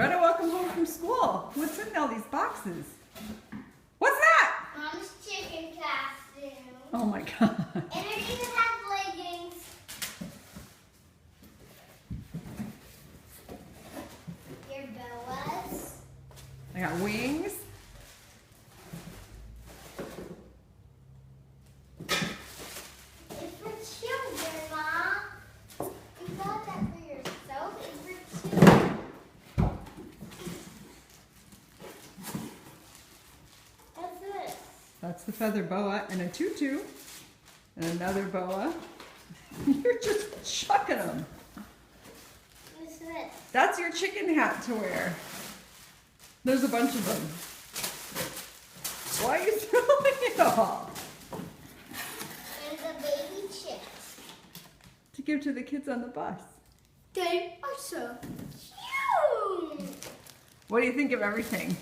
Gotta welcome home from school. What's in all these boxes? What's that? Mom's chicken costume. Oh my God. And it even has leggings. Your boas. I got wings. It's for children, Mom. You got that for yourself. It's for children. What's this? That's the feather boa and a tutu. And another boa. You're just chucking them. What's this? That's your chicken hat to wear. There's a bunch of them. Why are you throwing it all? There's a baby chick. To give to the kids on the bus. They are so cute. What do you think of everything?